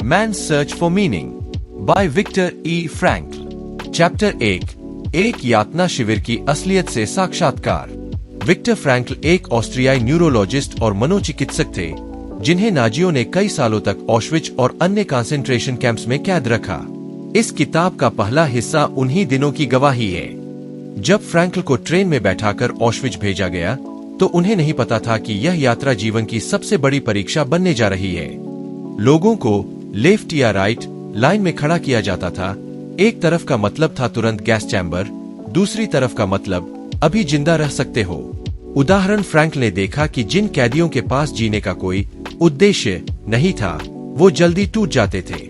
Man search for meaning by Viktor E Frankl. Chapter 1 एक यातना शिविर की असलियत से साक्षात्कार। विक्टर फ्रैंकल एक ऑस्ट्रियाई न्यूरोलॉजिस्ट और मनोचिकित्सक थे जिन्हें नाजियों ने कई सालों तक ऑश्विच और अन्य कंसंट्रेशन कैंप्स में कैद रखा। इस किताब का पहला हिस्सा उन्हीं दिनों की गवाही है जब फ्रैंकल को ट्रेन में बैठाकर ऑश्विच भेजा गया तो उन्हें नहीं पता था कि यह यात्रा जीवन की सबसे बड़ी परीक्षा बनने जा रही है। लोगों को लेफ्ट या राइट लाइन में खड़ा किया जाता था। एक तरफ का मतलब था तुरंत गैस चैम्बर, दूसरी तरफ का मतलब अभी जिंदा रह सकते हो। उदाहरण, फ्रैंकल ने देखा कि जिन कैदियों के पास जीने का कोई उद्देश्य नहीं था वो जल्दी टूट जाते थे,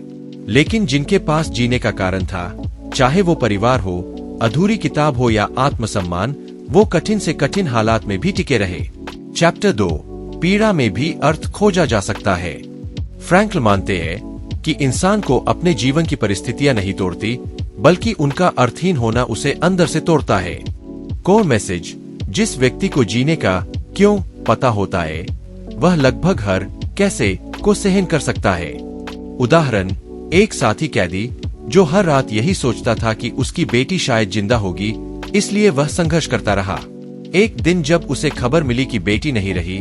लेकिन जिनके पास जीने का कारण था, चाहे वो परिवार हो, अधूरी किताब हो या आत्मसम्मान, वो कठिन से कठिन हालात में भी टिके रहे। चैप्टर 2 पीड़ा में भी अर्थ खोजा जा सकता है। फ्रैंकल मानते हैं कि इंसान को अपने जीवन की परिस्थितियां नहीं तोड़ती बल्कि उनका अर्थहीन होना उसे अंदर से तोड़ता है। कोर मैसेज, जिस व्यक्ति को जीने का क्यों पता होता है वह लगभग हर कैसे को सहन कर सकता है। उदाहरण, एक साथी कैदी जो हर रात यही सोचता था कि उसकी बेटी शायद जिंदा होगी, इसलिए वह संघर्ष करता रहा। एक दिन जब उसे खबर मिली कि बेटी नहीं रही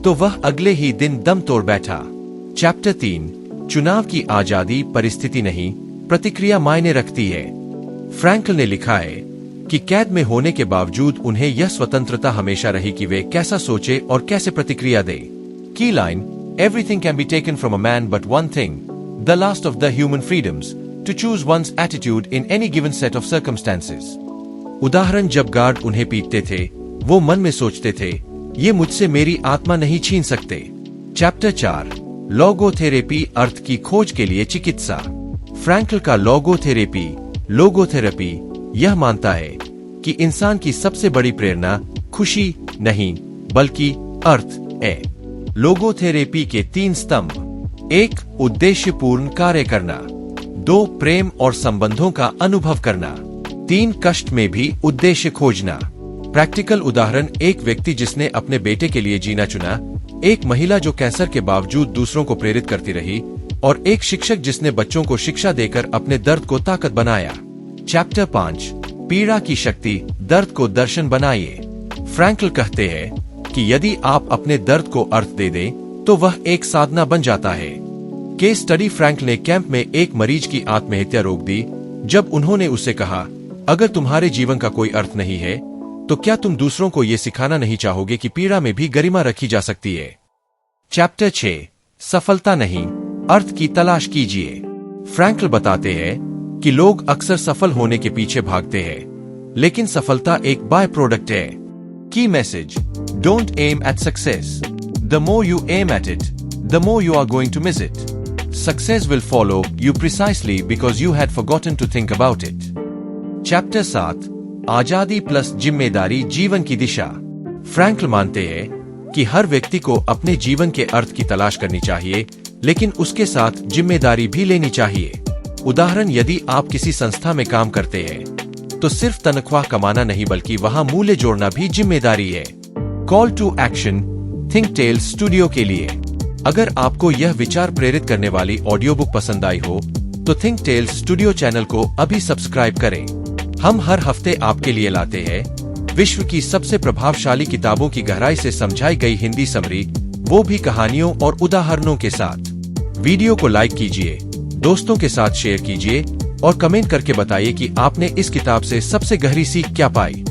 तो वह अगले ही दिन दम तोड़ बैठा। चैप्टर 3 चुनाव की आजादी परिस्थिति नहीं, प्रतिक्रिया मायने रखती है। फ्रैंकल ने लिखा है कि कैद में होने के बावजूद उन्हें यह स्वतंत्रता हमेशा रही कि वे कैसा सोचे और कैसे प्रतिक्रिया दे। की line, everything can be taken from a man but one thing, the last of the human freedoms, to choose one's attitude in any given set of circumstances. उदाहरण, जब गार्ड उन्हें पीटते थे वो मन में सोचते थे, ये मुझसे मेरी आत्मा नहीं छीन सकते। चैप्टर 4 लोगोथेरेपी अर्थ की खोज के लिए चिकित्सा। फ्रैंकल का लोगोथेरेपी यह मानता है कि इंसान की सबसे बड़ी प्रेरणा खुशी नहीं बल्कि अर्थ है। लोगोथेरेपी के 3 स्तंभ: 1 उद्देश्यपूर्ण कार्य करना, 2 प्रेम और संबंधों का अनुभव करना, 3 कष्ट में भी उद्देश्य खोजना। प्रैक्टिकल उदाहरण, एक व्यक्ति जिसने अपने बेटे के लिए जीना चुना, एक महिला जो कैंसर के बावजूद दूसरों को प्रेरित करती रही, और एक शिक्षक जिसने बच्चों को शिक्षा देकर अपने दर्द को ताकत बनाया। चैप्टर 5 पीड़ा की शक्ति, दर्द को दर्शन बनाइए। फ्रैंकल कहते हैं कि यदि आप अपने दर्द को अर्थ दे दें तो वह एक साधना बन जाता है। केस स्टडी, फ्रैंकल ने कैंप में एक मरीज की आत्महत्या रोक दी जब उन्होंने उससे कहा, अगर तुम्हारे जीवन का कोई अर्थ नहीं है तो क्या तुम दूसरों को ये सिखाना नहीं चाहोगे कि पीड़ा में भी गरिमा रखी जा सकती है। चैप्टर 6 सफलता नहीं, अर्थ की तलाश कीजिए। फ्रैंकल बताते हैं कि लोग अक्सर सफल होने के पीछे भागते हैं, लेकिन सफलता एक बाय प्रोडक्ट है। की message, don't aim at success, the more you aim at it the more you are going to miss it. Success will follow you precisely because you had forgotten to think about it. Chapter 7 आजादी plus जिम्मेदारी, जीवन की दिशा। Frankel मानते हैं कि हर व्यक्ति को अपने जीवन के अर्थ की तलाश करनी चाहिए, लेकिन उसके साथ जिम्मेदारी भी लेनी चाहिए। उदाहरण, यदि आप किसी संस्था में काम करते हैं तो सिर्फ तनख्वाह कमाना नहीं बल्कि वहां मूल्य जोड़ना भी जिम्मेदारी है। Call to action, Think Tales Studio के लिए। अगर आपको यह विचार प्रेरित करने वाली ऑडियो बुक पसंद आई हो तो थिंक टेल्स स्टूडियो चैनल को अभी सब्सक्राइब करें। हम हर हफ्ते आपके लिए लाते हैं विश्व की सबसे प्रभावशाली किताबों की गहराई से समझाई गई हिंदी समरी, वो भी कहानियों और उदाहरणों के साथ। वीडियो को लाइक कीजिए, दोस्तों के साथ शेयर कीजिए और कमेंट करके बताइए कि आपने इस किताब से सबसे गहरी सीख क्या पाई।